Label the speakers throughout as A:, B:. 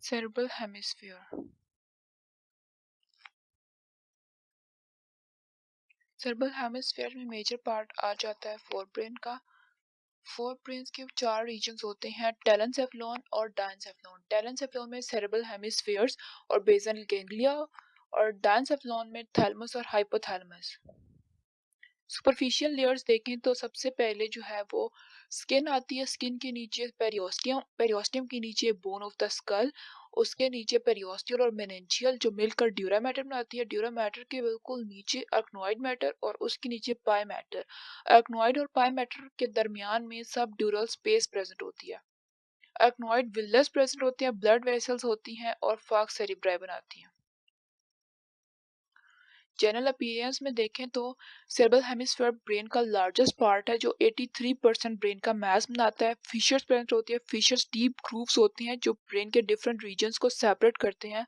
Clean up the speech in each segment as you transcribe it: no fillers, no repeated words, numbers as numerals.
A: Cerebral hemisphere. Cerebral hemisphere में major part आ जाता है फोरब्रेन का। फोरब्रेन के चार रीजन्स होते हैं, टेलेंसेफलोन और डायंसेफलोन। टेलेंसेफलोन में सेरेब्रल हेमिस्फीयर्स और बेसल गैंग्लिया, और डायंसेफलोन में थैलेमस और हाइपोथैलेमस। सुपरफिशियल लेयर्स देखें तो सबसे पहले जो है वो स्किन आती है। स्किन के नीचे पेरियोस्टियम, पेरियोस्टियम के नीचे बोन ऑफ द स्कल, उसके नीचे पेरियोस्टियल और मेनेंचियल जो मिलकर ड्यूरा मैटर बनाती है। ड्यूरा मैटर के बिल्कुल नीचे अरक्नोइड मैटर और उसके नीचे पाई मैटर। अरक्नोइड और पाई मैटर के दरमियान में सब ड्यूरल स्पेस प्रेजेंट होती है। अरक्नोइड विल्लस प्रेजेंट होती है, ब्लड वेसल्स होती हैं और फाक्स सेरिब्राई बनाती हैं। जनरल अपीयरेंस में देखें तो सेरेब्रल हेमिस्फीयर ब्रेन का लार्जेस्ट पार्ट है जो 83% ब्रेन का मास बनाता है। फिशर्स प्रेजेंट होती है। फिशर्स डीप ग्रूव्स होती हैं जो ब्रेन के डिफरेंट रीजन्स को सेपरेट करते हैं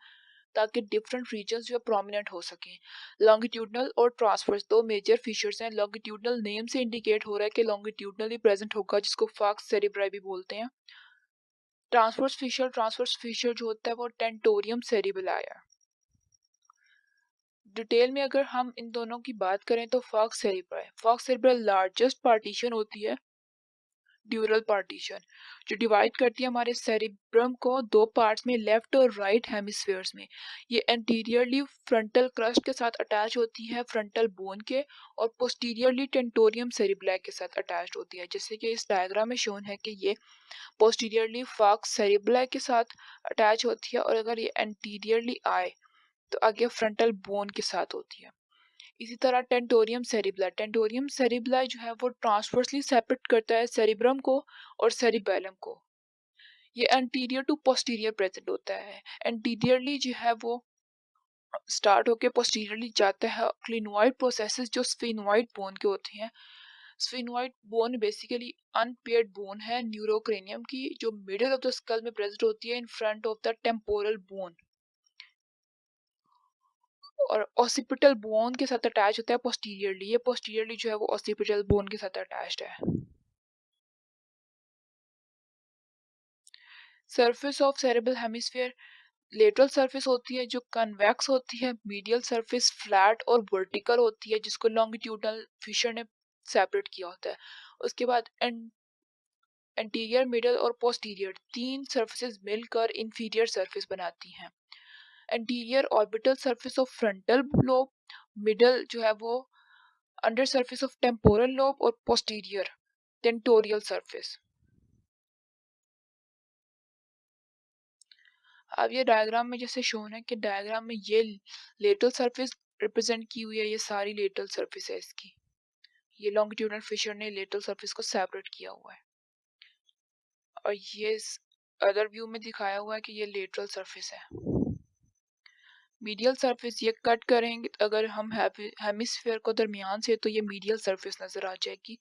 A: ताकि डिफरेंट रीजन्स जो प्रोमिनेंट हो सकें। लॉन्गिट्यूडनल और ट्रांसवर्स दो मेजर फीचर्स हैं। लॉन्गिट्यूडनल नेम से इंडिकेट हो रहा है कि लॉन्गिट्यूडनली प्रेजेंट होगा, जिसको फाक्स सेरिब्राई भी बोलते हैं। ट्रांसवर्स फीचर जो होता है वो टेंटोरियम सेरिबेलाई है। डिटेल में अगर हम इन दोनों की बात करें तो फॉक्स सेरिब्रल लार्जेस्ट पार्टीशन होती है, ड्यूरल पार्टीशन, जो डिवाइड करती है हमारे सेरिब्रम को दो पार्ट्स में, लेफ्ट और राइट हेमिस्फीयर्स में। ये एंटीरियरली फ्रंटल क्रस्ट के साथ अटैच होती है फ्रंटल बोन के, और पोस्टीरियरली टेंटोरियम सेरिब्लाई के साथ अटैच होती है। जैसे कि इस डायग्राम में शोन है कि ये पोस्टीरियरली फॉक्स सेरिब्लाई के साथ अटैच होती है, और अगर ये एंटीरियरली आए तो आगे फ्रंटल बोन के साथ होती है। इसी तरह टेंटोरियम सेरिब्लाई जो है वो ट्रांसवर्सली सेपरेट करता है सेरिब्रम को और सेरिबेलम को। ये एंटीरियर टू पोस्टीरियर प्रेजेंट होता है। एंटीरियरली जो है वो स्टार्ट होके पोस्टीरियरली जाता है। क्लिनोइड प्रोसेसेस जो स्फेनोइड बोन के होते हैं। Sphenoid bone basically unpaired bone है न्यूरोक्रेनियम की, जो मिडिल ऑफ द स्कल में प्रेजेंट होती है in front of the temporal bone, और ऑसिपिटल बोन के साथ अटैच होता है पोस्टीरियरली। ये पोस्टीरियरली जो है वो ऑसिपिटल बोन के साथ अटैच्ड है। Surface of cerebral hemisphere, lateral surface होती है जो कन्वेक्स होती है, मीडियल सरफेस फ्लैट और वर्टिकल होती है जिसको लॉन्गिट्यूडनल फिशर ने सेपरेट किया होता है। उसके बाद एंटीरियर, मिडल और पोस्टीरियर तीन सरफेसेस मिलकर इंफीरियर सरफेस बनाती हैं। Anterior orbital surface of frontal lobe, middle जो है वो under surface of temporal lobe, और पोस्टीरियर टेंटोरियल सरफेस। अब ये डायग्राम में जैसे शोन है कि डायग्राम में ये लेटरल सरफेस रिप्रेजेंट की हुई है, ये सारी लेटरल सरफेस है इसकी। ये लॉन्गिट्यूडनल फिशर ने लेटरल सरफेस को सेपरेट किया हुआ है, और ये अदर व्यू में दिखाया हुआ है कि ये लेटरल सरफेस है। मीडियल सरफेस ये कट करेंगे अगर हम हेमिस्फीयर को दरमियान से, तो ये मीडियल सरफेस नजर आ जाएगी।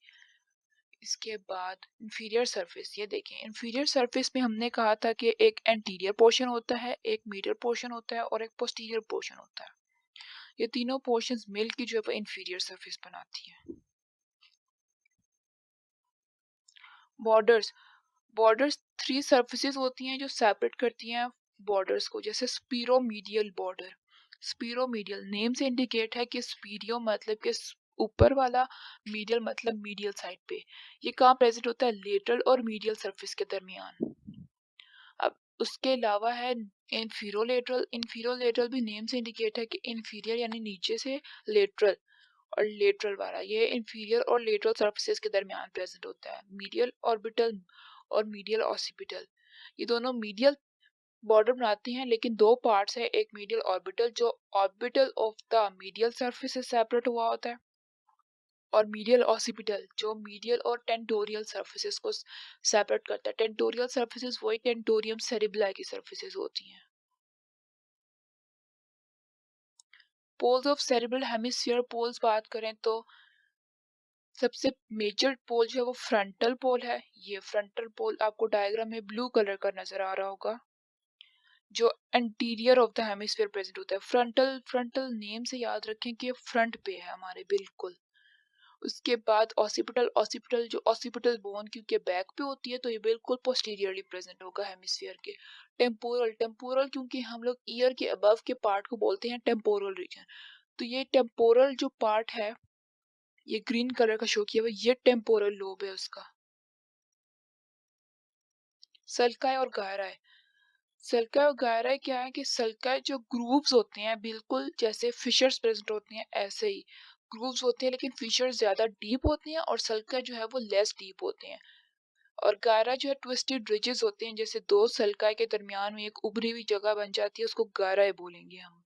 A: इसके बाद इंफीरियर सरफेस, ये देखें इंफीरियर सरफेस में हमने कहा था कि एक एंटीरियर पोर्शन होता है, एक मीडियल पोर्शन होता है और एक पोस्टीरियर पोर्शन होता है। ये तीनों पोर्शंस मिलकर जो है वो इंफीरियर सरफेस बनाती है। बॉर्डर्स, बॉर्डर्स थ्री सरफेसेस होती हैं जो सेपरेट करती हैं बॉर्डर्स को। जैसे स्पीरोमीडियल बॉर्डर, स्पीरोमीडियल नेम से इंडिकेट है कि स्पीरियो मतलब कि ऊपर वाला, मीडियल मतलब मीडियल साइड पे। ये कहाँ प्रेजेंट होता है? लेटरल और मीडियल सरफेस के दरमियान। अब उसके अलावा है इंफीरोलेटरल। इंफीरोलेटरल भी नेम से इंडिकेट है कि इंफीरियर यानी नीचे से, लेटरल और लेटरल वाला, ये इंफीरियर और लेटरल सरफेसेस के दरमियान प्रेजेंट होता है। मीडियल ऑर्बिटल और मीडियल ऑसिपिटल, ये दोनों मीडियल बॉर्डर बनाती हैं, लेकिन दो पार्ट्स है। एक मीडियल ऑर्बिटल जो orbital of the medial surface से सेपरेट हुआ होता है, और मीडियल ऑसिपिटल जो मीडियल और टेंटोरियल सरफेसेस को सेपरेट करता है। टेंटोरियल सरफेसेस वही टेंटोरियम सेरिब्लाई की सरफेसेस होती हैं। Poles of cerebral hemisphere, poles बात करें तो सबसे मेजर पोल जो है वो फ्रंटल पोल है। ये फ्रंटल पोल आपको डायग्राम में ब्लू कलर का नजर आ रहा होगा, जो anterior of the hemisphere present होता है। फ्रंटल, फ्रंटल नेम से याद रखें कि फ्रंट पे है हमारे बिल्कुल। उसके बाद ऑसिपिटल, ऑसिपिटल जो ऑसिपिटल बोन क्योंकि बैक पे होती है तो ये बिल्कुल पोस्टीरियरली प्रेजेंट होगा हेमिस्फीयर के। टेम्पोरल, टेम्पोरल क्योंकि हम लोग ईयर के अबव के पार्ट को बोलते हैं टेम्पोरल रीजन, तो ये टेम्पोरल जो पार्ट है ये ग्रीन कलर का शो किया हुआ, ये टेम्पोरल लोब है उसका। सल्काई और गायराई, सल्काई और गायराई क्या है कि सल्काई जो ग्रूव्स होते हैं बिल्कुल जैसे फिशर्स प्रेजेंट होती हैं ऐसे ही ग्रूव्स होते हैं, लेकिन फिशर्स ज्यादा डीप होते हैं और सल्काई जो है वो लेस डीप होते हैं। और गारा जो है ट्विस्टेड रिजेस होते हैं, जैसे दो सल्काई के दरमियान में एक उभरी हुई जगह बन जाती है, उसको गारा बोलेंगे हम।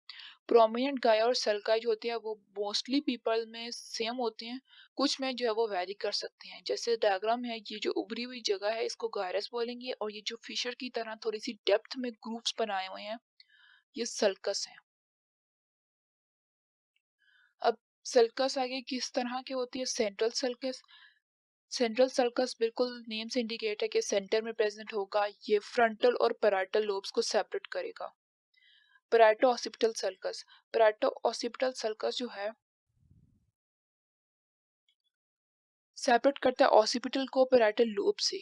A: प्रोमिनेंट गाया और सल्काई जो होती है वो मोस्टली पीपल में सेम होते हैं, कुछ में जो है वो वैरी कर सकते हैं। जैसे डायग्राम है, ये जो उभरी हुई जगह है इसको गायरस बोलेंगे, और ये जो फिशर की तरह थोड़ी सी डेप्थ में ग्रूव्स बनाए हुए हैं ये सल्कस है। अब सल्कस आगे किस तरह के होती है? सेंट्रल सल्कस, सेंट्रल सर्कस बिल्कुल नेम से इंडिकेट है कि सेंटर में प्रेजेंट होगा, ये फ्रंटल और पैराइटल लोब्स को सेपरेट करेगा। पैराइटो ऑसिपिटल सर्कस, पैराइटो ऑसिपिटल सर्कस जो है सेपरेट करता है ऑसिपिटल को पैराइटल लोब से।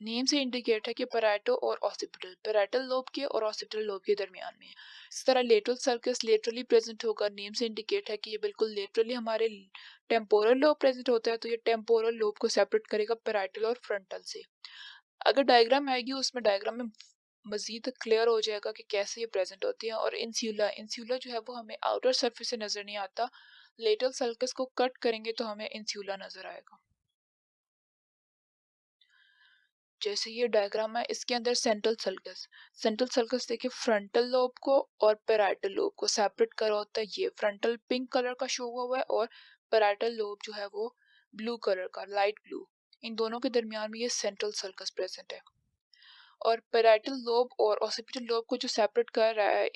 A: नेम से इंडिकेट है कि पैराइटो और ऑसिपिटल पैराइटल लोब के और ऑसिपिटल लोब के दरमियान में है। इस तरह लेटरल सर्कस लेटरली प्रेजेंट होगा, नेम से इंडिकेट है कि ये बिल्कुल लेटरली हमारे टेम्पोरल लोब प्रेजेंट होता है, तो ये टेम्पोरल लोब को सेपरेट करेगा पैराइटल और फ्रंटल से। अगर डायग्राम आएगी उसमें डायग्राम में मजीद क्लियर हो जाएगा कि कैसे ये प्रेजेंट होती है। और इंस्यूला, इंस्यूला जो है वो हमें आउटर सरफेस से नजर नहीं आता, लेटरल सर्कस को कट करेंगे तो हमें इंस्यूला नजर आएगा। जैसे ये डायग्राम है इसके अंदर सेंट्रल सर्कस, सेंट्रल सर्कस देखिए फ्रंटल लोब को और पैराइटल लोब को सेपरेट करा होता है, ये फ्रंटल पिंक कलर का शो हुआ है और पैराइटल लोब जो है वो ब्लू कलर का, लाइट ब्लू। इन दोनों के दरमियान में ये सेंट्रल सर्कस प्रेजेंट है। और पैराइटल लोब और ऑसिपिटल लोब को जो सेपरेट कर रहा है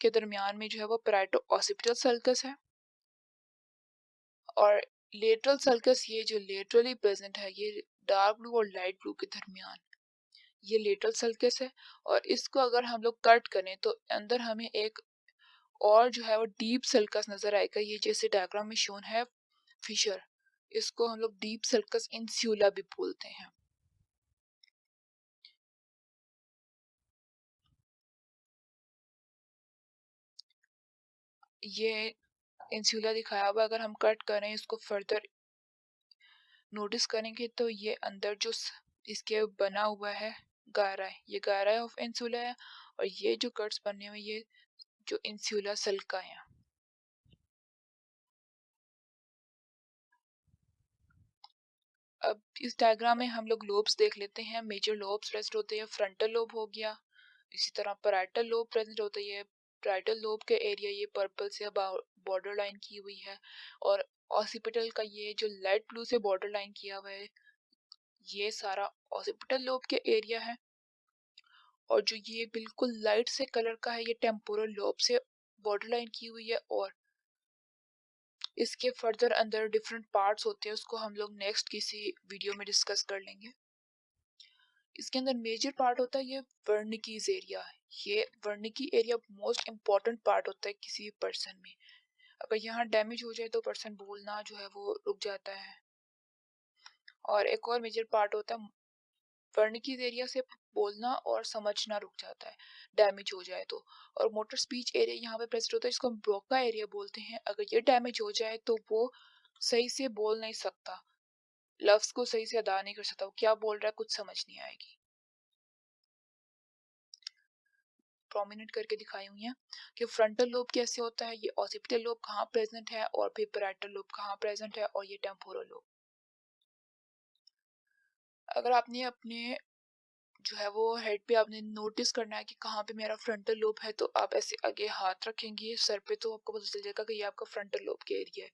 A: के दरमियान में जो है वो पैराइटो ऑसिपिटल सर्कस है। और लेटरल सर्कस ये जो लेटरली प्रेजेंट है ये डार्क ब्लू और लाइट ब्लू के दरमियान, ये लेटरल सर्कस है। और इसको अगर हम लोग कट करें तो अंदर हमें एक और जो है वो डीप सर्कस नजर आएगा, ये जैसे डायग्राम में शोन है फिशर, इसको हम लोग डीप सर्कस इंस्यूला भी बोलते हैं। ये इंस्यूला दिखाया हुआ, अगर हम कट करें इसको फर्दर नोटिस करेंगे तो ये अंदर जो इसके बना हुआ है गारा है, ये गारा ऑफ इंसुला है, और ये जो कट्स बने हुए ये जो इंसुला सल्का है। अब इस डायग्राम में हम लोग लोब्स देख लेते हैं। मेजर लोब्स प्रेजेंट होते हैं, फ्रंटल लोब हो गया, इसी तरह पैराइटल लोब प्रेजेंट होता है। पैराइटल लोब के एरिया ये पर्पल से बॉर्डर लाइन की हुई है, और ऑसिपिटल का ये जो लाइट ब्लू से बॉर्डर लाइन किया हुआ है ये सारा ऑसिपिटल लोब के एरिया है। और जो ये बिल्कुल लाइट से कलर का है ये टेम्पोरल लोब से बॉर्डर लाइन की हुई है। और इसके फर्दर अंदर डिफरेंट पार्ट्स होते हैं, उसको हम लोग नेक्स्ट किसी वीडियो में डिस्कस कर लेंगे। इसके अंदर मेजर पार्ट होता है ये वर्निकीज एरिया, ये वर्निकी एरिया मोस्ट इम्पॉर्टेंट पार्ट होता है किसी भी पर्सन में। अगर यहाँ डैमेज हो जाए तो पर्सन बोलना जो है वो रुक जाता है। और एक और मेजर पार्ट होता है वर्निकीज एरिया से बोलना और समझना रुक जाता है, डैमेज हो जाए तो। और मोटर स्पीच एरिया यहाँ पे प्रेजेंट होता है, जिसको हम ब्रोका एरिया बोलते हैं। अगर ये डैमेज हो जाए तो वो सही से बोल नहीं सकता, लफ्ज को सही से अदा नहीं कर सकता, वो क्या बोल रहा है कुछ समझ नहीं आएगी। प्रोमिनेंट करके दिखाई हुई है कि फ्रंटल लोब कैसे होता है, ये ऑसिपिटल लोब कहाँ प्रेजेंट है, और फिर पैराइटल लोब कहाँ प्रेजेंट है, और ये टेम्पोरल लोब। अगर आपने अपने जो है वो हेड पे आपने नोटिस करना है कि कहाँ पे मेरा फ्रंटल लोब है, तो आप ऐसे आगे हाथ रखेंगे सर पे तो आपको पता चल जाएगा कि ये आपका फ्रंटल लोब के एरिया है।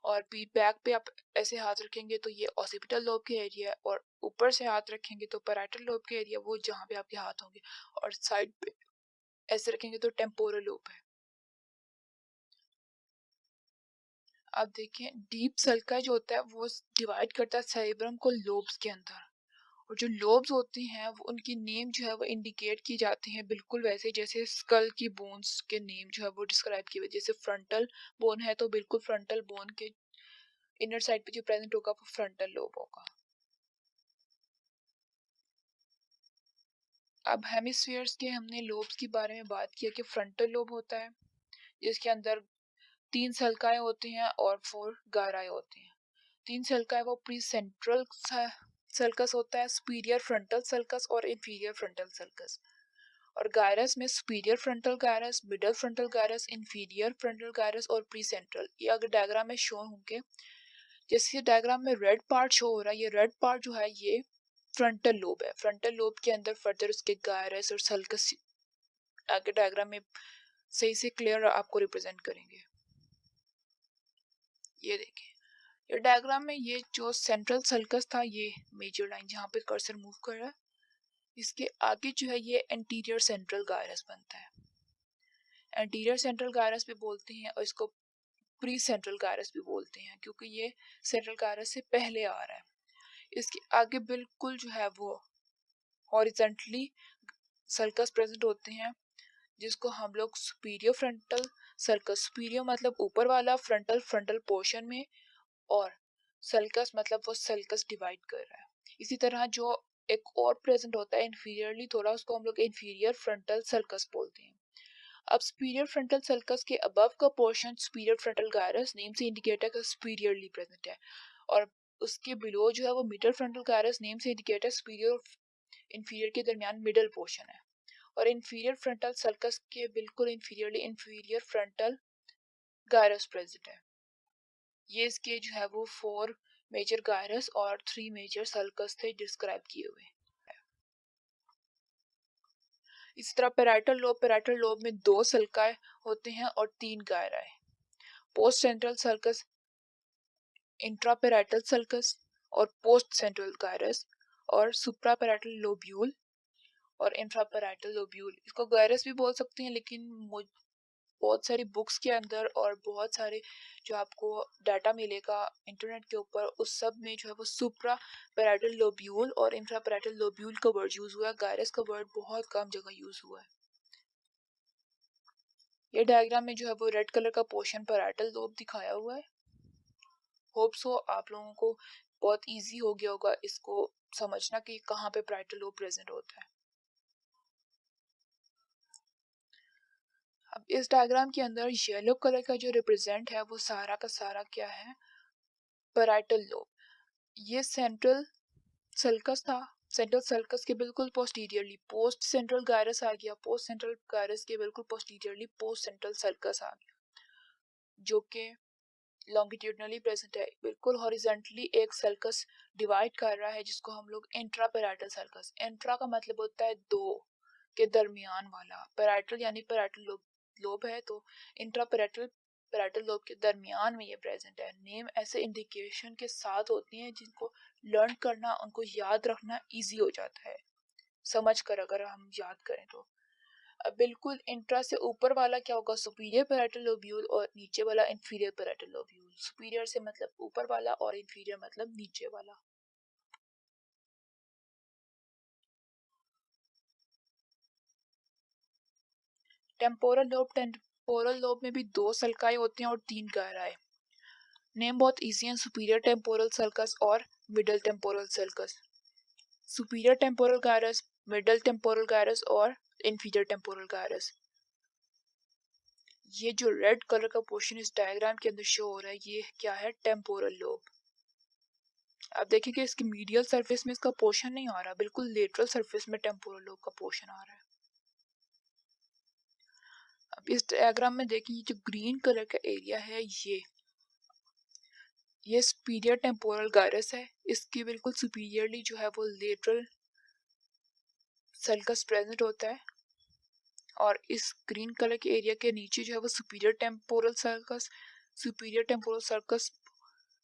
A: और पीठ बैक पे आप ऐसे हाथ रखेंगे तो ये ऑसिपिटल लोब के एरिया है, और ऊपर से हाथ रखेंगे तो पैराइटल लोब के एरिया, वो जहाँ पे आपके हाथ होंगे। और साइड पे ऐसे रखेंगे तो टेम्पोरल लोब है। अब देखिए डीप सर्कल जो होता है वो डिवाइड करता है सेरेब्रम को लोब्स के अंदर। और जो लोब्स होती हैं वो उनकी नेम जो है वो इंडिकेट की जाती हैं बिल्कुल वैसे जैसे स्कल की बोन्स के नेम जो है वो डिस्क्राइब किए हुए, जैसे फ्रंटल बोन है तो बिल्कुल फ्रंटल बोन के इनर साइड पे जो प्रेजेंट होगा वो फ्रंटल लोब होगा। अब हेमिस्फीयर्स के हमने लोब्स के बारे में बात किया कि फ्रंटल लोब होता है जिसके अंदर 3 सल्काएं होती हैं और 4 गायराएं होती हैं। 3 सल्काएं वो प्री सेंट्रल सल्कस होता है, सुपीरियर फ्रंटल सल्कस और इंफीरियर फ्रंटल सल्कस। और गायरस में superior frontal gyrus, middle frontal gyrus, inferior frontal gyrus और प्री सेंट्रल। ये अगर डायग्राम में शो होंगे, जैसे डायग्राम में रेड पार्ट शो हो रहा है, ये रेड पार्ट जो है ये फ्रंटल लोब है। फ्रंटल लोब के अंदर फर्दर उसके गायरस और सल्कस आगे डायग्राम में सही से क्लियर आपको रिप्रेजेंट करेंगे। ये देखिए, ये डायग्राम में ये जो सेंट्रल सल्कस था, ये मेजर लाइन जहाँ पे कर्सर मूव कर रहा है, इसके आगे जो है ये एंटीरियर सेंट्रल गायरस बनता है। एंटीरियर सेंट्रल गायरस भी बोलते हैं और इसको प्री सेंट्रल गायरस भी बोलते हैं क्योंकि ये सेंट्रल गायरस से पहले आ रहा है। इसके आगे बिल्कुल जो है वो हॉरिजेंटली सर्कस प्रेजेंट होते हैं जिसको हम लोग सुपीरियर फ्रंटल सर्कस, सुपीरियर मतलब ऊपर वाला, फ्रंटल फ्रंटल पोर्शन में, और सल्कस मतलब वो सल्कस डिवाइड कर रहा है। इसी तरह जो एक और प्रेजेंट होता है इंफीरियरली थोड़ा, उसको हम लोग इंफीरियर फ्रंटल सल्कस बोलते हैं। अब सुपीरियर फ्रंटल सल्कस के अबव का portion superior frontal gyrus name से इंडिकेट है कि सुपीरियरली प्रेजेंट है, और उसके बिलो जो है वो मिडल फ्रंटल गायरस नेम से इंडिकेट है सुपीरियर इंफीरियर के दरमियान मिडल पोर्शन है। और इंफीरियर फ्रंटल सल्कस के बिल्कुल inferiorly inferior frontal gyrus present है। ये इसके जो है वो 4 मेजर गायरस और 3 मेजर सल्कस थे डिस्क्राइब किए हुए। इस तरह पेराइटल लोब में 2 सल्काए होते हैं और 3 गायराए। पोस्ट सेंट्रल सल्कस, इंट्रापेराइटल सल्कस और पोस्ट सेंट्रल गायरस, और सुप्रापेराइटल लोब्यूल और इंफ्रापेराइटल लोब्यूल। इसको गायरस भी बोल सकते हैं, लेकिन बहुत सारी बुक्स के अंदर और बहुत सारे जो आपको डाटा मिलेगा इंटरनेट के ऊपर, उस सब में जो है वो सुप्रा पैराइटल लोब्यूल और इंफ्रा पैराइटल लोब्यूल का वर्ड यूज हुआ है। गायरस का वर्ड बहुत कम जगह यूज हुआ है। ये डायग्राम में जो है वो रेड कलर का पोर्शन पैराइटल लोब दिखाया हुआ है। होप सो आप लोगों को बहुत इजी हो गया होगा इसको समझना कि कहाँ पे पैराइटल लोब प्रेजेंट होता है। अब इस डायग्राम के अंदर येलो कलर का जो रिप्रेजेंट है वो सारा का सारा क्या है, पैराइटल लोब। ये सेंट्रल सल्कस था, सेंट्रल सल्कस के बिल्कुल पोस्टीरियरली पोस्ट सेंट्रल गायरस आ गया, पोस्ट सेंट्रल गायरस के बिल्कुल पोस्टीरियरली पोस्ट सेंट्रल सल्कस आ गया, जो कि लॉन्गिट्यूडनली प्रेजेंट है। बिल्कुल हॉरिजॉन्टली एक सल्कस डिवाइड कर रहा है जिसको हम लोग इंट्रा पैराइटल सल्कस, इंट्रा का मतलब होता है दो के दरमियान वाला, पैराइटल यानी पैराइटल लोब, लोब है तो इंट्रा पैराइटल, पैराइटल लोब के दरमियान में ये प्रेजेंट है। नेम ऐसे इंडिकेशन के साथ होती हैं जिनको लर्न करना, उनको याद रखना इजी हो जाता है समझ कर, अगर हम याद करें तो। अब बिल्कुल इंट्रा से ऊपर वाला क्या होगा, सुपीरियर पैराइटल लोब्यूल, और नीचे वाला इंफीरियर पैराइटल लोब्यूल। सुपीरियर से मतलब ऊपर वाला और इंफीरियर मतलब नीचे वाला। टेम्पोरल लोब में भी 2 सल्काएं होती हैं और 3 गहराएं। नेम बहुत इजी है, सुपीरियर टेम्पोरल सल्कस और middle temporal sulcus. Superior temporal gyrus, middle temporal gyrus और इंफीरियर टेम्पोरल गायरस। ये जो रेड कलर का पोर्शन इस डायग्राम के अंदर शो हो रहा है, ये क्या है, टेम्पोरल लोब। आप देखिए इसकी मीडियल सरफेस में इसका पोर्शन नहीं आ रहा, बिल्कुल लेटरल सरफेस में टेम्पोरल लोब का पोर्शन आ रहा है। अब इस डायग्राम में देखिए जो ग्रीन कलर का एरिया है, ये सुपीरियर टेम्पोरल गायरस है। इसके बिल्कुल सुपीरियरली जो है वो लेटरल सल्कस प्रेजेंट होता है, और इस ग्रीन कलर के एरिया के नीचे जो है वो superior temporal circus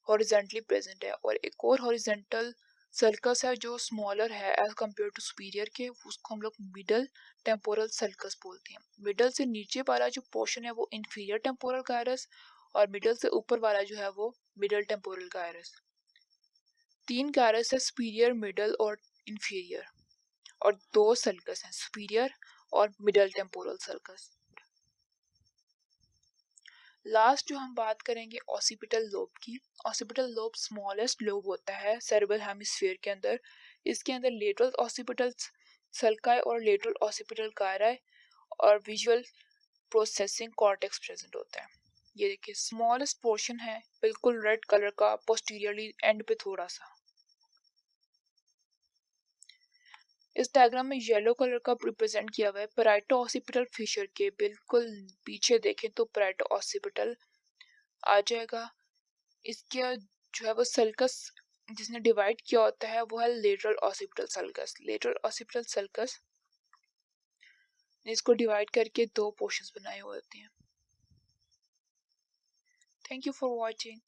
A: horizontally present है। और एक और हॉरिजेंटल सर्कस है जो स्मॉलर है एज कम्पेयर टू सुपीरियर के, उसको हम लोग मिडल टेम्पोरल सर्कस बोलते हैं। मिडल से नीचे वाला जो पोर्शन है वो इंफीरियर टेम्पोरल गायरस, और मिडल से ऊपर वाला जो है वो मिडल टेम्पोरल गायरस। 3 गायरस है, सुपीरियर, मिडल और इंफीरियर, और 2 सर्कस हैं, सुपीरियर और मिडल टेम्पोरल सर्कस। लास्ट जो हम बात करेंगे ऑसिपिटल लोब की। ऑसिपिटल लोब स्मॉलेस्ट लोब होता है सेरेब्रल हेमिस्फीयर के अंदर। इसके अंदर लेटरल ऑसिपिटल सल्काई और लेटरल ऑसिपिटल कायराई और विजुअल प्रोसेसिंग कॉर्टेक्स प्रेजेंट होता है। ये देखिए स्मॉलेस्ट पोर्शन है, बिल्कुल रेड कलर का, पोस्टीरियरली एंड पे थोड़ा सा। इस डायग्राम में येलो कलर का रिप्रेजेंट किया हुआ है पैराइटो ऑसिपिटल फिशर के बिल्कुल पीछे देखें तो पैराइटो ऑसिपिटल आ जाएगा। इसके जो है वो सल्कस जिसने डिवाइड किया होता है वो है lateral occipital sulcus. Lateral occipital sulcus ने इसको डिवाइड करके दो पोर्शंस बनाए हुए होते हैं। Thank you for watching.